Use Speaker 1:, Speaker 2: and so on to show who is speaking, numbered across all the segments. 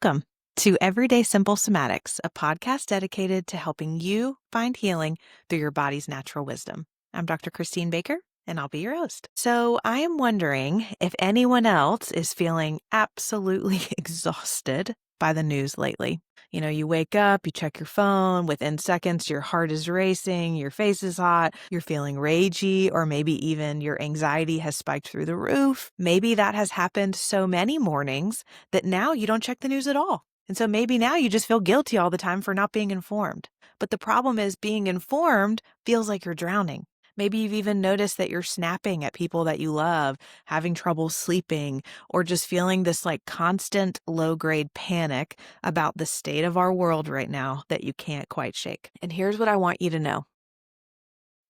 Speaker 1: Welcome to Everyday Simple Somatics, a podcast dedicated to helping you find healing through your body's natural wisdom. I'm Dr. Christine Baker, and I'll be your host. So I am wondering if anyone else is feeling absolutely exhausted by the news lately. You know, you wake up, you check your phone, within seconds, your heart is racing, your face is hot, you're feeling ragey, or maybe even your anxiety has spiked through the roof. Maybe that has happened so many mornings that now you don't check the news at all. And so maybe now you just feel guilty all the time for not being informed. But the problem is being informed feels like you're drowning. Maybe you've even noticed that you're snapping at people that you love, having trouble sleeping, or just feeling this constant low-grade panic about the state of our world right now that you can't quite shake. And here's what I want you to know.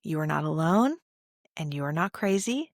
Speaker 1: You are not alone, and you are not crazy.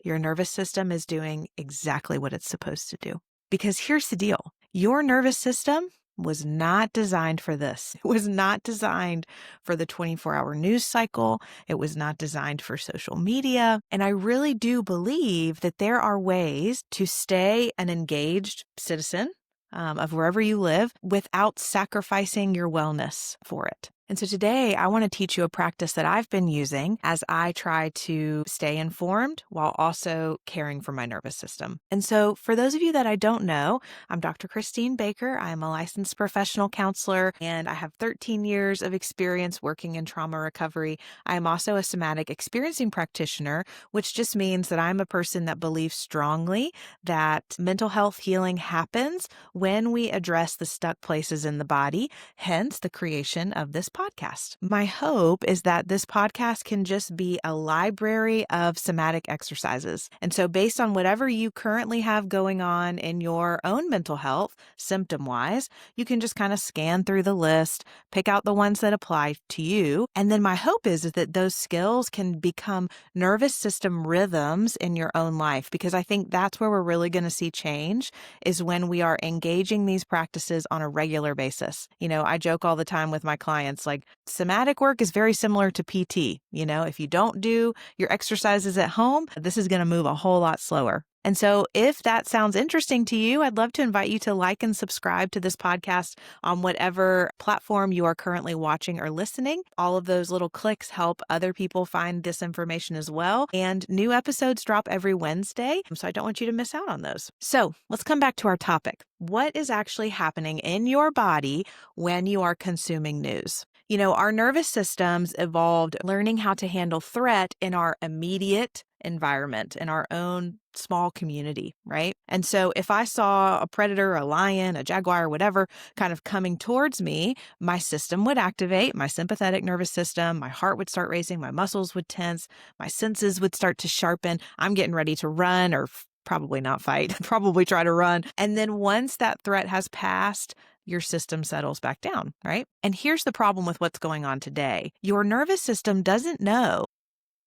Speaker 1: Your nervous system is doing exactly what it's supposed to do. Because here's the deal. Your nervous system was not designed for this. It was not designed for the 24-hour news cycle. It was not designed for social media. And I really do believe that there are ways to stay an engaged citizen of wherever you live without sacrificing your wellness for it. And so today I want to teach you a practice that I've been using as I try to stay informed while also caring for my nervous system. And so for those of you that I don't know, I'm Dr. Christine Baker. I'm a licensed professional counselor, and I have 13 years of experience working in trauma recovery. I'm also a somatic experiencing practitioner, which just means that I'm a person that believes strongly that mental health healing happens when we address the stuck places in the body, hence the creation of this podcast. My hope is that this podcast can just be a library of somatic exercises. And so based on whatever you currently have going on in your own mental health, symptom-wise, you can just kind of scan through the list, pick out the ones that apply to you. And then my hope is that those skills can become nervous system rhythms in your own life, because I think that's where we're really going to see change, is when we are engaging these practices on a regular basis. You know, I joke all the time with my clients, somatic work is very similar to PT. You know, if you don't do your exercises at home, this is going to move a whole lot slower. And so if that sounds interesting to you, I'd love to invite you to like and subscribe to this podcast on whatever platform you are currently watching or listening. All of those little clicks help other people find this information as well. And new episodes drop every Wednesday, so I don't want you to miss out on those. So let's come back to our topic. What is actually happening in your body when you are consuming news? You know, our nervous systems evolved learning how to handle threat in our immediate environment, in our own small community, right? And so if I saw a predator, a lion, a jaguar, whatever, kind of coming towards me, my system would activate, my sympathetic nervous system, my heart would start racing, my muscles would tense, my senses would start to sharpen. I'm getting ready to run or probably not fight, probably try to run. And then once that threat has passed, your system settles back down, right? And here's the problem with what's going on today. Your nervous system doesn't know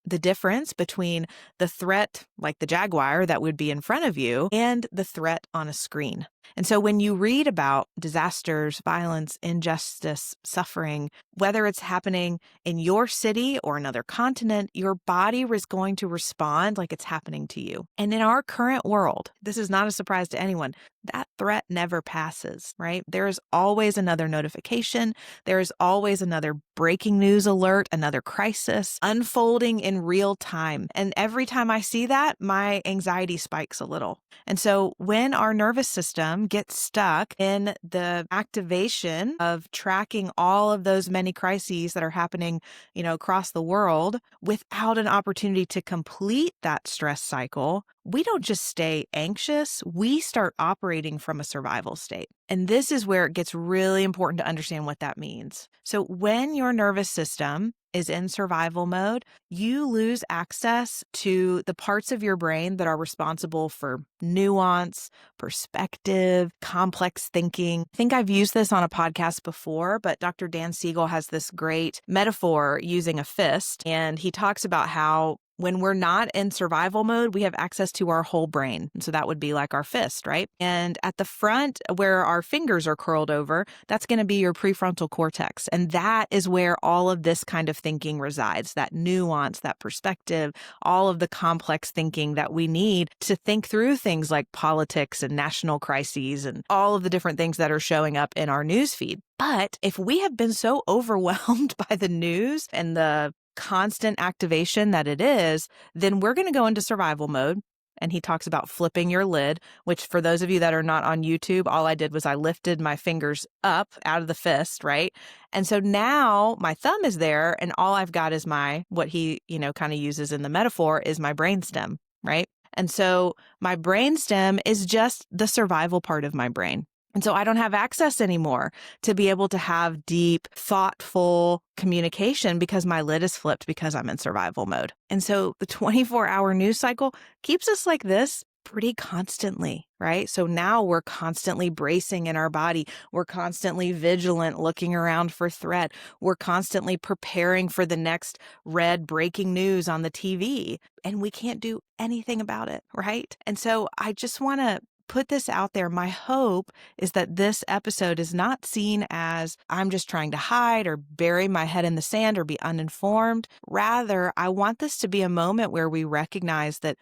Speaker 1: the difference between the threat, like the jaguar that would be in front of you, and the threat on a screen. And so when you read about disasters, violence, injustice, suffering, whether it's happening in your city or another continent, your body is going to respond like it's happening to you. And in our current world, this is not a surprise to anyone, that threat never passes, right? There is always another notification. There is always another breaking news alert, another crisis unfolding in real time. And every time I see that, my anxiety spikes a little. And so when our nervous system gets stuck in the activation of tracking all of those many crises that are happening, you know, across the world without an opportunity to complete that stress cycle, we don't just stay anxious, we start operating from a survival state. And this is where it gets really important to understand what that means. So when your nervous system is in survival mode, you lose access to the parts of your brain that are responsible for nuance, perspective, complex thinking. I think I've used this on a podcast before, but Dr. Dan Siegel has this great metaphor using a fist, and he talks about how When we're not in survival mode, we have access to our whole brain. And so that would be like our fist, right? And at the front where our fingers are curled over, that's going to be your prefrontal cortex. And that is where all of this kind of thinking resides, that nuance, that perspective, all of the complex thinking that we need to think through things like politics and national crises and all of the different things that are showing up in our news feed. But if we have been so overwhelmed by the news and the constant activation that it is, then we're going to go into survival mode. And he talks about flipping your lid, which for those of you that are not on YouTube, all I did was I lifted my fingers up out of the fist, right? And so now my thumb is there and all I've got is what he, kind of uses in the metaphor is my brainstem, right? And so my brainstem is just the survival part of my brain. And so I don't have access anymore to be able to have deep, thoughtful communication because my lid is flipped because I'm in survival mode. And so the 24-hour news cycle keeps us like this pretty constantly, right? So now we're constantly bracing in our body. We're constantly vigilant, looking around for threat. We're constantly preparing for the next red breaking news on the TV, and we can't do anything about it, right? And so I just want to put this out there. My hope is that this episode is not seen as I'm just trying to hide or bury my head in the sand or be uninformed. Rather, I want this to be a moment where we recognize that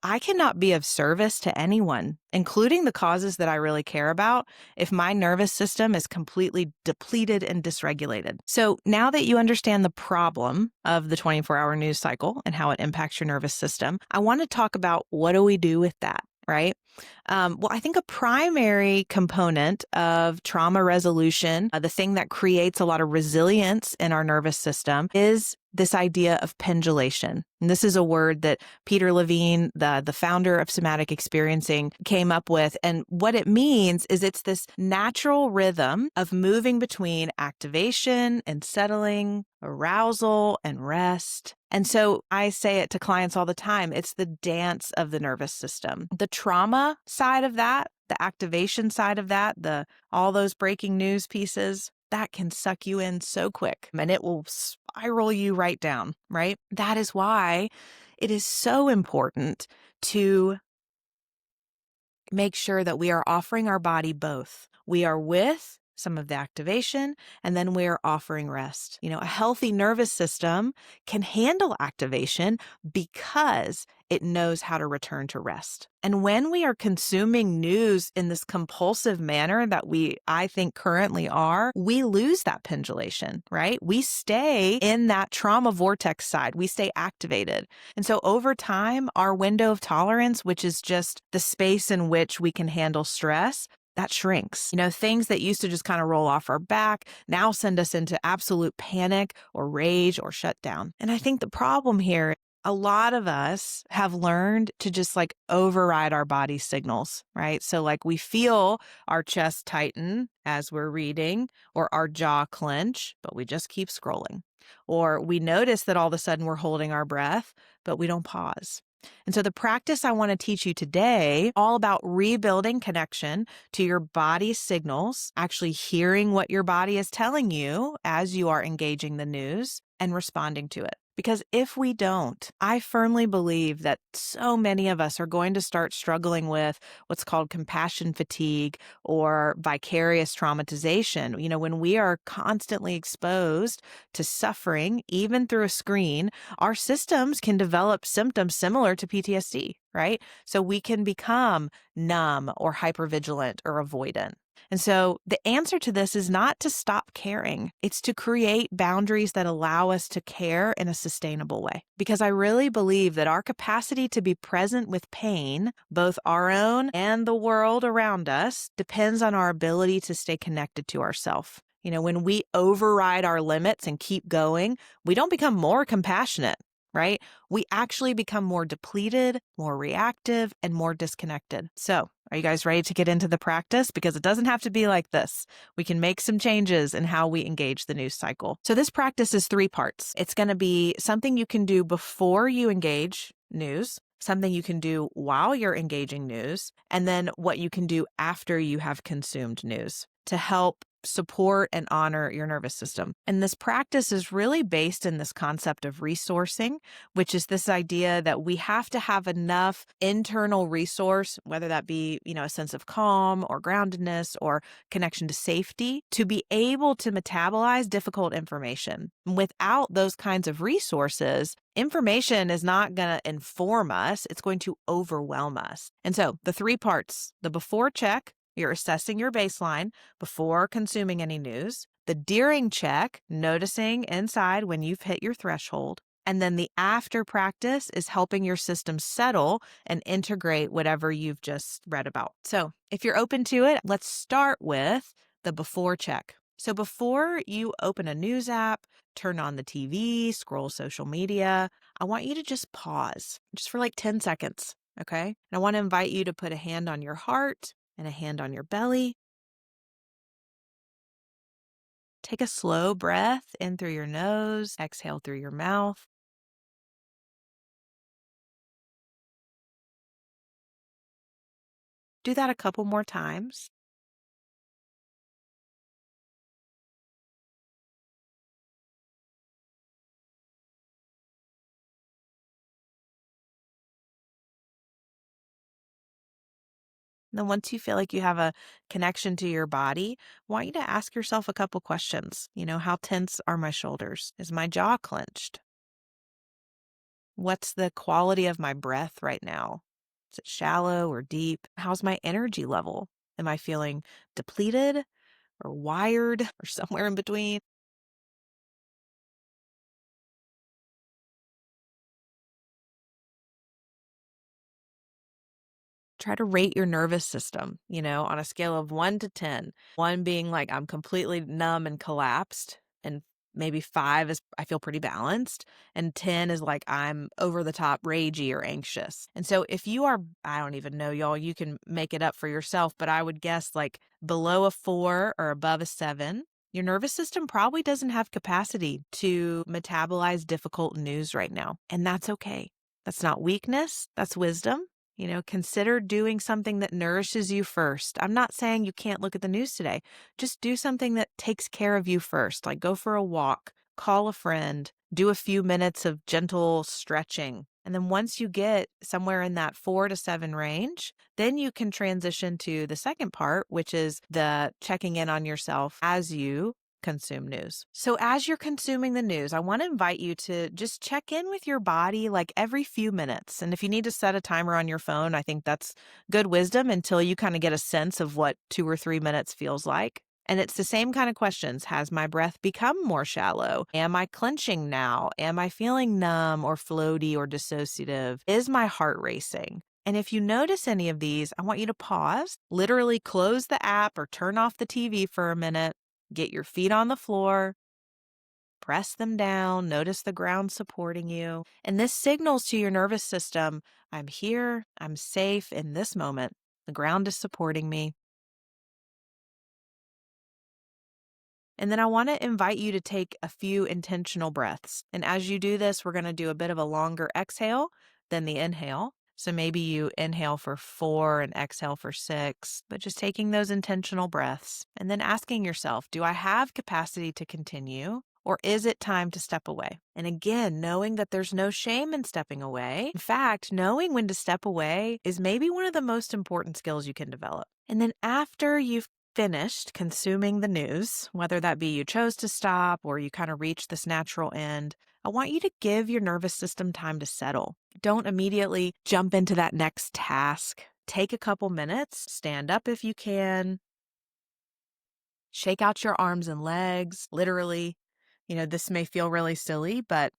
Speaker 1: I cannot be of service to anyone, including the causes that I really care about, if my nervous system is completely depleted and dysregulated. So now that you understand the problem of the 24-hour news cycle and how it impacts your nervous system, I want to talk about what do we do with that, right? Well, I think a primary component of trauma resolution, the thing that creates a lot of resilience in our nervous system, is this idea of pendulation. And this is a word that Peter Levine, the founder of Somatic Experiencing, came up with. And what it means is it's this natural rhythm of moving between activation and settling, arousal and rest. And so I say it to clients all the time. It's the dance of the nervous system. The trauma side of that, the activation side of that, all those breaking news pieces, that can suck you in so quick and it will spiral you right down, right? That is why it is so important to make sure that we are offering our body both. We are with some of the activation, and then we're offering rest. A healthy nervous system can handle activation because it knows how to return to rest. And when we are consuming news in this compulsive manner that I think currently are, we lose that pendulation, right? We stay in that trauma vortex side. We stay activated. And so over time, our window of tolerance, which is just the space in which we can handle stress, that shrinks. Things that used to just kind of roll off our back now send us into absolute panic or rage or shutdown. And I think the problem here, a lot of us have learned to just override our body signals, right? So we feel our chest tighten as we're reading or our jaw clench, but we just keep scrolling. Or we notice that all of a sudden we're holding our breath, but we don't pause. And so the practice I want to teach you today, all about rebuilding connection to your body's signals, actually hearing what your body is telling you as you are engaging the news and responding to it. Because if we don't, I firmly believe that so many of us are going to start struggling with what's called compassion fatigue or vicarious traumatization. When we are constantly exposed to suffering, even through a screen, our systems can develop symptoms similar to PTSD, right? So we can become numb or hypervigilant or avoidant. And so the answer to this is not to stop caring. It's to create boundaries that allow us to care in a sustainable way. Because I really believe that our capacity to be present with pain, both our own and the world around us, depends on our ability to stay connected to ourselves. When we override our limits and keep going, we don't become more compassionate, right? We actually become more depleted, more reactive, and more disconnected. So, are you guys ready to get into the practice? Because it doesn't have to be like this. We can make some changes in how we engage the news cycle. So this practice is 3 parts. It's going to be something you can do before you engage news, something you can do while you're engaging news, and then what you can do after you have consumed news to help support and honor your nervous system. And this practice is really based in this concept of resourcing, which is this idea that we have to have enough internal resource, whether that be, a sense of calm or groundedness or connection to safety, to be able to metabolize difficult information. Without those kinds of resources, information is not going to inform us, it's going to overwhelm us. And so the 3 parts: the before check, you're assessing your baseline before consuming any news; the during check, noticing inside when you've hit your threshold; and then the after practice is helping your system settle and integrate whatever you've just read about. So if you're open to it, let's start with the before check. So before you open a news app, turn on the TV, scroll social media, I want you to just pause just for like 10 seconds, okay? And I want to invite you to put a hand on your heart and a hand on your belly. Take a slow breath in through your nose, exhale through your mouth. Do that a couple more times. And then once you feel like you have a connection to your body, I want you to ask yourself a couple questions. How tense are my shoulders? Is my jaw clenched? What's the quality of my breath right now? Is it shallow or deep? How's my energy level? Am I feeling depleted or wired or somewhere in between? Try to rate your nervous system, on a scale of 1 to 10. 1 being like I'm completely numb and collapsed, and maybe 5 is I feel pretty balanced, and 10 is like I'm over the top ragey or anxious. And so if you are, I don't even know, y'all, you can make it up for yourself, but I would guess like below a 4 or above a 7, your nervous system probably doesn't have capacity to metabolize difficult news right now. And that's okay. That's not weakness, that's wisdom. Consider doing something that nourishes you first. I'm not saying you can't look at the news today. Just do something that takes care of you first, like go for a walk, call a friend, do a few minutes of gentle stretching. And then once you get somewhere in that 4 to 7 range, then you can transition to the second part, which is the checking in on yourself as you consume news. So as you're consuming the news, I want to invite you to just check in with your body like every few minutes. And if you need to set a timer on your phone, I think that's good wisdom until you kind of get a sense of what 2 or 3 minutes feels like. And it's the same kind of questions. Has my breath become more shallow? Am I clenching now? Am I feeling numb or floaty or dissociative? Is my heart racing? And if you notice any of these, I want you to pause, literally close the app or turn off the TV for a minute. Get your feet on the floor, press them down, notice the ground supporting you. And this signals to your nervous system, I'm here, I'm safe in this moment. The ground is supporting me. And then I want to invite you to take a few intentional breaths. And as you do this, we're going to do a bit of a longer exhale than the inhale. So maybe you inhale for 4 and exhale for 6, but just taking those intentional breaths and then asking yourself, do I have capacity to continue? Or is it time to step away? And again, knowing that there's no shame in stepping away. In fact, knowing when to step away is maybe one of the most important skills you can develop. And then after you've finished consuming the news, whether that be you chose to stop or you kind of reached this natural end, I want you to give your nervous system time to settle. Don't immediately jump into that next task. Take a couple minutes, stand up if you can, shake out your arms and legs, literally. This may feel really silly, but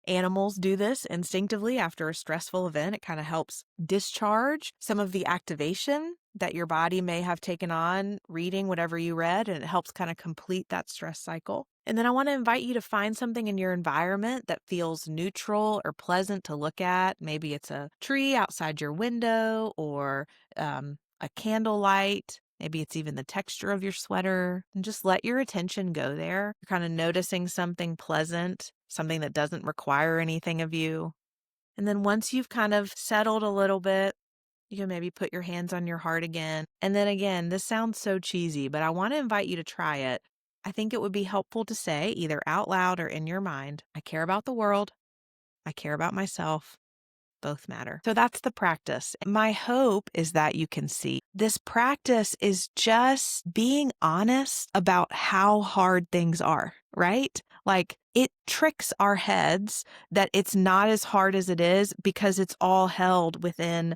Speaker 1: animals do this instinctively after a stressful event. It kind of helps discharge some of the activation that your body may have taken on reading whatever you read, and it helps kind of complete that stress cycle. And then I want to invite you to find something in your environment that feels neutral or pleasant to look at. Maybe it's a tree outside your window or a candlelight. Maybe it's even the texture of your sweater, and just let your attention go there. You're kind of noticing something pleasant, something that doesn't require anything of you. And then once you've kind of settled a little bit, You can maybe put your hands on your heart again. And then again, this sounds so cheesy, but I want to invite you to try it. I think it would be helpful to say, either out loud or in your mind, I care about the world. I care about myself. Both matter. So that's the practice. My hope is that you can see this practice is just being honest about how hard things are, right? Like it tricks our heads that it's not as hard as it is because it's all held within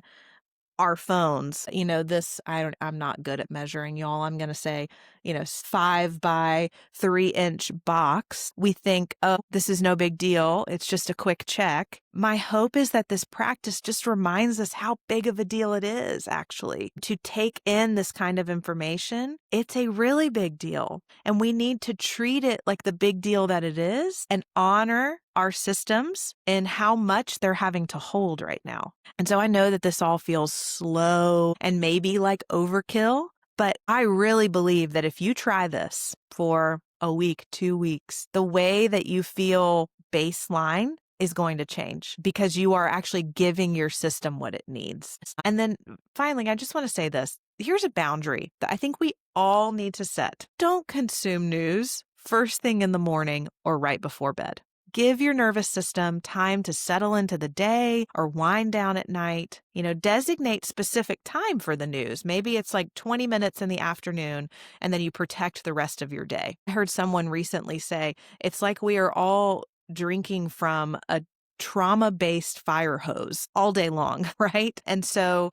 Speaker 1: our phones. I'm not good at measuring, y'all. I'm going to say, 5 by 3 inch box. We think, oh, this is no big deal. It's just a quick check. My hope is that this practice just reminds us how big of a deal it is, actually, to take in this kind of information. It's a really big deal. And we need to treat it like the big deal that it is and honor our systems and how much they're having to hold right now. And so I know that this all feels slow and maybe like overkill, but I really believe that if you try this for a week, 2 weeks, the way that you feel baseline is going to change because you are actually giving your system what it needs. And then finally, I just want to say this. Here's a boundary that I think we all need to set. Don't consume news first thing in the morning or right before bed. Give your nervous system time to settle into the day or wind down at night. Designate specific time for the news. Maybe it's like 20 minutes in the afternoon, and then you protect the rest of your day. I heard someone recently say, it's like we are all drinking from a trauma-based fire hose all day long, right? And so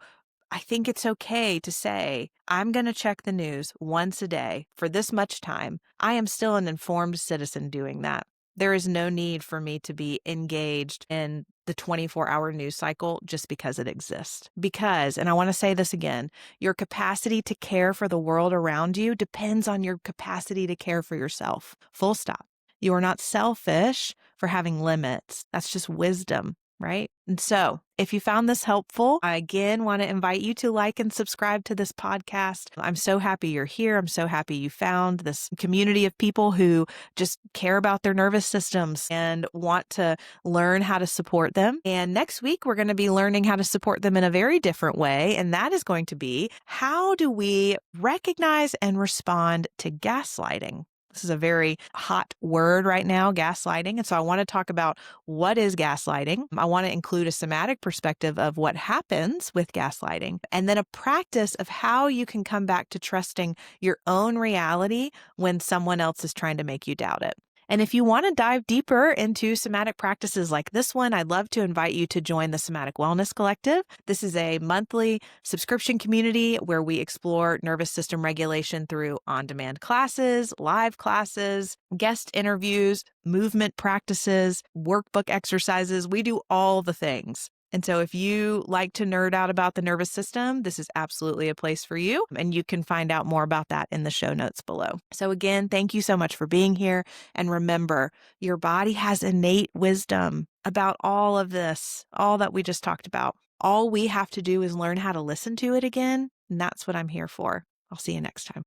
Speaker 1: I think it's okay to say, I'm going to check the news once a day for this much time. I am still an informed citizen doing that. There is no need for me to be engaged in the 24-hour news cycle just because it exists. Because, and I want to say this again, your capacity to care for the world around you depends on your capacity to care for yourself. Full stop. You are not selfish for having limits. That's just wisdom, right? And so if you found this helpful, I again want to invite you to like and subscribe to this podcast. I'm so happy you're here. I'm so happy you found this community of people who just care about their nervous systems and want to learn how to support them. And next week, we're going to be learning how to support them in a very different way. And that is going to be, how do we recognize and respond to gaslighting? This is a very hot word right now, gaslighting. And so I want to talk about what is gaslighting. I want to include a somatic perspective of what happens with gaslighting, and then a practice of how you can come back to trusting your own reality when someone else is trying to make you doubt it. And if you want to dive deeper into somatic practices like this one, I'd love to invite you to join the Somatic Wellness Collective. This is a monthly subscription community where we explore nervous system regulation through on-demand classes, live classes, guest interviews, movement practices, workbook exercises. We do all the things. And so if you like to nerd out about the nervous system, this is absolutely a place for you. And you can find out more about that in the show notes below. So again, thank you so much for being here. And remember, your body has innate wisdom about all of this, all that we just talked about. All we have to do is learn how to listen to it again. And that's what I'm here for. I'll see you next time.